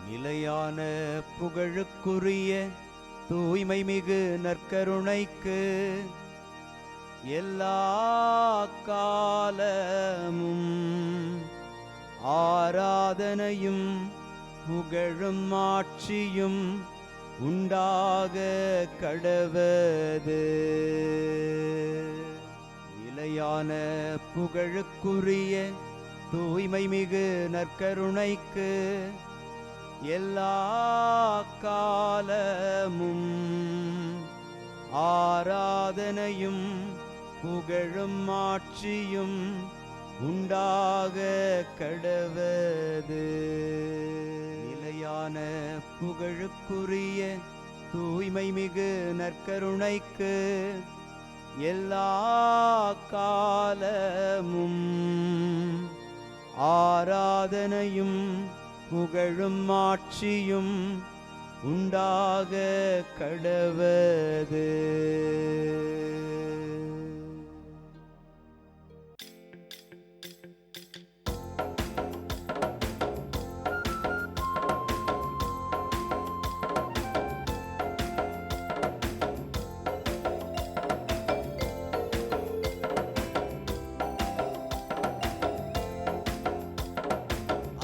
நிலையான புகழுக்குரிய தூய்மை மிகு நற்கருணைக்கு எல்லா காலமும் ஆராதனையும் புகழும் ஆட்சியும் உண்டாக கடவது. நிலையான புகழுக்குரிய தூய்மை மிகு நற்கருணைக்கு எல்லா காலமும் ஆராதனையும் புகழும் ஆட்சியும் உண்டாக கடவது. நிலையான புகழுக்குரிய தூய்மை மிகு நற்கருணைக்கு எல்லா காலமும் ஆராதனையும் புகழும் ஆட்சியும் உண்டாக கடவது.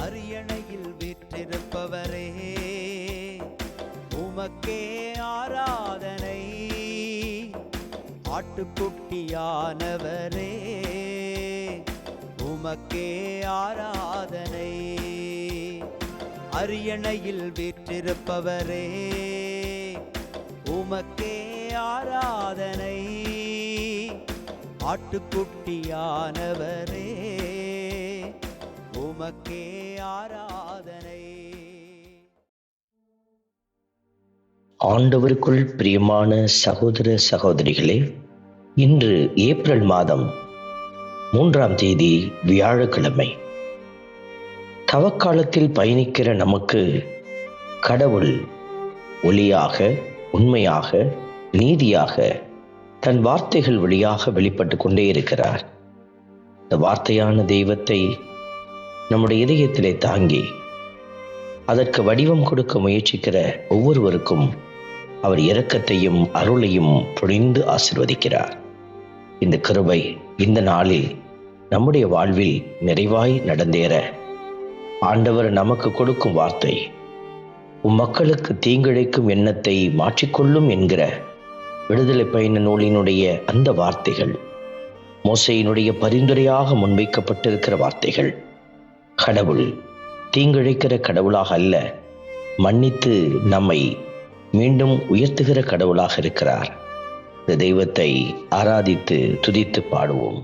அரியணையில் வீற்றிருப்பவரே, உமக்கே ஆராதனை. ஆட்டுக்குட்டியானவரே, உமக்கே ஆராதனை. அரியணையில் வீற்றிருப்பவரே, உமக்கே ஆராதனை. ஆட்டுக்குட்டியானவரே, உமக்கே ஆராதனை. ஆண்டவருக்குள் பிரியமான சகோதர சகோதரிகளே, இன்று ஏப்ரல் மாதம் 3ஆம் தேதி வியாழக்கிழமை. தவக்காலத்தில் பயணிக்கிற நமக்கு கடவுள் ஒளியாக, உண்மையாக, நீதியாக தன் வார்த்தைகள் வழியாக வெளிப்பட்டு கொண்டே இருக்கிறார். இந்த வார்த்தையான தெய்வத்தை நம்முடைய இதயத்திலே தாங்கி அதற்கு வடிவம் கொடுக்க முயற்சிக்கிற ஒவ்வொருவருக்கும் அவர் இரக்கத்தையும் அருளையும் பொழிந்து ஆசீர்வதிக்கிறார். இந்த கிருபை இந்த நாளில் நம்முடைய வாழ்வில் நிறைவாய் நடந்தேற ஆண்டவர் நமக்கு கொடுக்கும் வார்த்தை, மக்களுக்கு தீங்கிழைக்கும் எண்ணத்தை மாற்றிக்கொள்ளும் என்கிற விடுதலை பயண நூலினுடைய அந்த வார்த்தைகள், மோசேயினுடைய பரிந்துரையாக முன்வைக்கப்பட்டிருக்கிற வார்த்தைகள். கடவுள் தீங்கிழைக்கிற கடவுளாக அல்ல, மன்னித்து நம்மை மீண்டும் உயர்த்துகிற கடவுளாக இருக்கிறார். இந்த தெய்வத்தை ஆராதித்து துதித்து பாடுவோம்.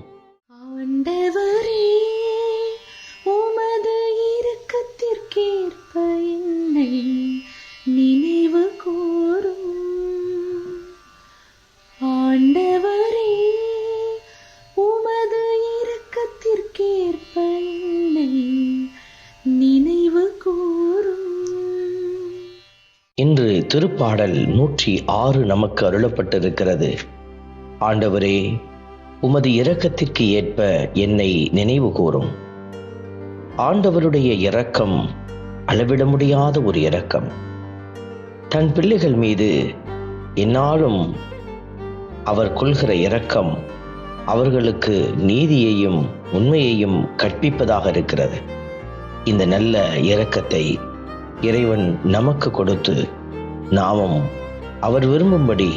ஆண்டவரே, உமது இரக்கத்திற்கேற்ப என்னை நினைவு கூரும். ஆண்டவரே, உமது இரக்கத்திற்கேற்ப என்னை நினைவு கூரும். இன்று திருப்பாடல் 106 நமக்கு அருளப்பட்டிருக்கிறது. ஆண்டவரே, உமது இரக்கத்திற்கு ஏற்ப என்னை நினைவு கூரும். ஆண்டவருடைய இரக்கம் அளவிட முடியாத ஒரு இரக்கம். தன் பிள்ளைகள் மீது எந்நாளும் அவர் கொள்கிற இரக்கம் அவர்களுக்கு நீதியையும் உண்மையையும் கற்பிப்பதாக இருக்கிறது. இந்த நல்ல இரக்கத்தை இறைவன் நமக்கு கொடுத்து நாமும் அவர் விரும்பும்படி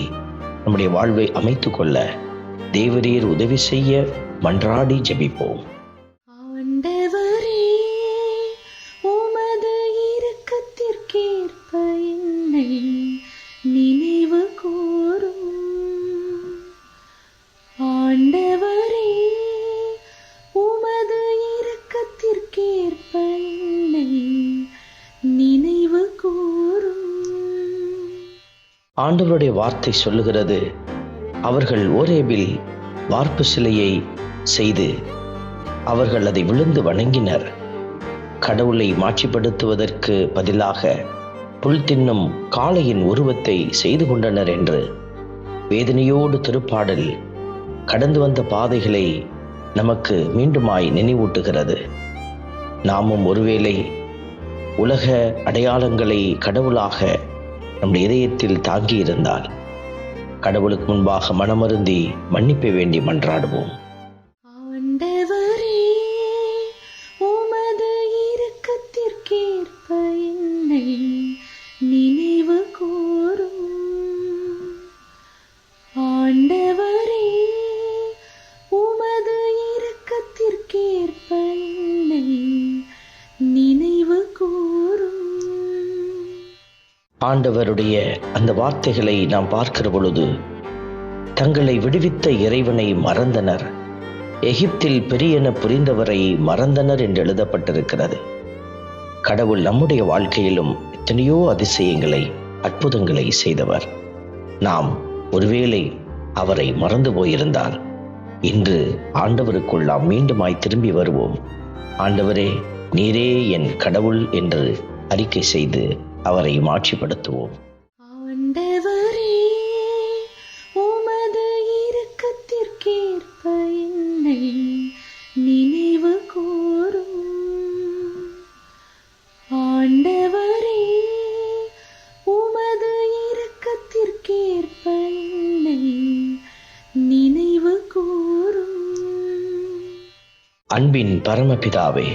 நம்முடைய வாழ்வை அமைத்துக் கொள்ள தேவரீர் உதவி செய்ய மன்றாடி ஜெபிப்போம். ஆண்டவரே, உமது இரக்கத்திற்கேற்ப என்னை நினைவு கூரும். ஆண்டவரே, உமது இரக்கத்திற்கேற்ப என்னை நினைவு கூரும். ஆண்டவருடைய வார்த்தை சொல்லுகிறது, அவர்கள் ஓரேபில் வார்ப்பு சிலையை செய்து அவர்கள் அதை விழுந்து வணங்கினர். கடவுளை மாட்சிப்படுத்துவதற்கு பதிலாக புல் தின்னும் காளையின் உருவத்தை செய்து கொண்டனர் என்று வேதனையோடு திருப்பாடல் கடந்து வந்த பாதைகளை நமக்கு மீண்டுமாய் நினைவூட்டுகிறது. நாமும் ஒருவேளை உலக அடையாளங்களை கடவுளாக நம்முடைய இதயத்தில் தாங்கியிருந்தால் கடவுளுக்கு முன்பாக மனமருந்தி மன்னிப்பை வேண்டி மன்றாடுவோம். ஆண்டவரே, உமது இரக்கத்திற்கேற்ப என்னை நினைவு கூரும். ஆண்டவரே, உமது இரக்கத்திற்கேற்ப என்னை நினைவு கூரும். ஆண்டவருடைய அந்த வார்த்தைகளை நாம் பார்க்கிற பொழுது, தங்களை விடுவித்த இறைவனை மறந்தனர், எகிப்தில் பெரியன புரிந்தவரை மறந்தனர் என்று எழுதப்பட்டிருக்கிறது. கடவுள் நம்முடைய வாழ்க்கையிலும் எத்தனையோ அதிசயங்களை, அற்புதங்களை செய்தவர். நாம் ஒருவேளை அவரை மறந்து போயிருந்தால் இன்று ஆண்டவருக்குள் நாம் மீண்டுமாய் திரும்பி வருவோம். ஆண்டவரே, நீரே என் கடவுள் என்று அறிக்கை செய்து அவரை மாட்சிப்படுத்துவோம். ஆண்டவரே, உமது இரக்கத்திற்கேற்ப என்னை நினைவு கூரும். ஆண்டவரே, உமது இரக்கத்திற்கேற்ப என்னை நினைவு கூரும். அன்பின் பரமபிதாவே,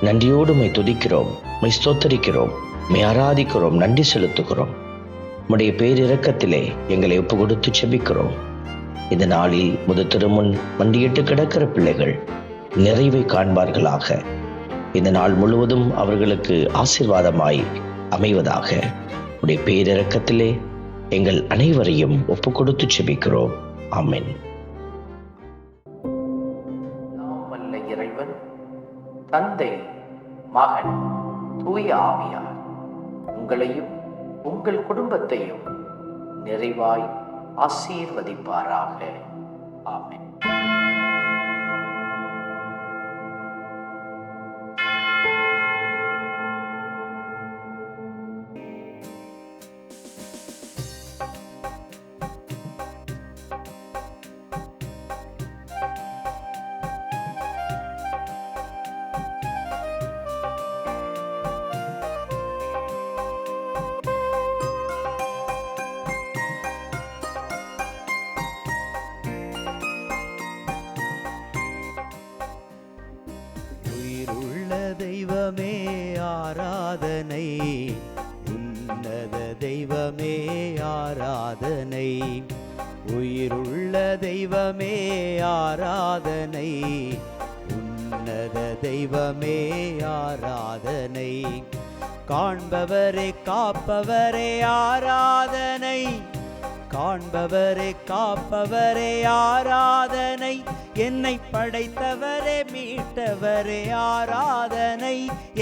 நன்றியோடு உம்மை துதிக்கிறோம், உம்மை ஸ்தோத்தரிக்கிறோம், உம்மை ஆராதிக்கிறோம், நன்றி செலுத்துகிறோம். உம்முடைய பேரிரக்கத்திலே எங்களை ஒப்பு கொடுத்து செபிக்கிறோம். இந்த நாளில் முது திருமுன் மண்டியிட்டு கிடக்கிற பிள்ளைகள் நிறைவை காண்பார்களாக. இந்த நாள் முழுவதும் அவர்களுக்கு ஆசீர்வாதமாய் அமைவதாக. உடைய பேரிரக்கத்திலே எங்கள் அனைவரையும் ஒப்பு கொடுத்து செபிக்கிறோம். ஆமென். வல்ல இறைவன், தந்தை, மகன், தூய ஆவியார் உங்களையும் உங்கள் குடும்பத்தையும் நிறைவாய் ஆசீர்வதிப்பாராக. ஆமென். தெய்வமே ஆராதனை, உன்னத தெய்வமே ஆராதனை, உயிருள்ள தெய்வமே ஆராதனை, உன்னத தெய்வமே ஆராதனை, காண்பவரே காப்பவரே ஆராதனை, காண்பவரே காப்பவரே ஆராதனை, என்னை படைத்தவரே மீட்டவரே ஆராதனை,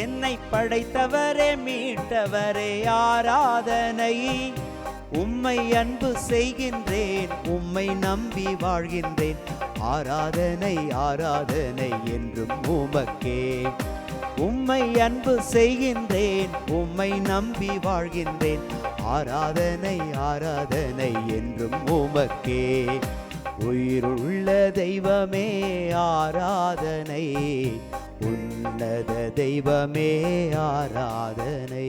என்னை படைத்தவரே மீட்டவரே ஆராதனை, உம்மை அன்பு செய்கின்றேன், உம்மை நம்பி வாழ்கின்றேன், ஆராதனை ஆராதனை என்றும் உமக்கே. உம்மை அன்பு செய்கின்றேன், உம்மை நம்பி வாழ்கின்றேன், ஆராதனை ஆராதனை என்றும் உமக்கே. உயிருள்ள தெய்வமே ஆராதனை, உன்னத தெய்வமே ஆராதனை.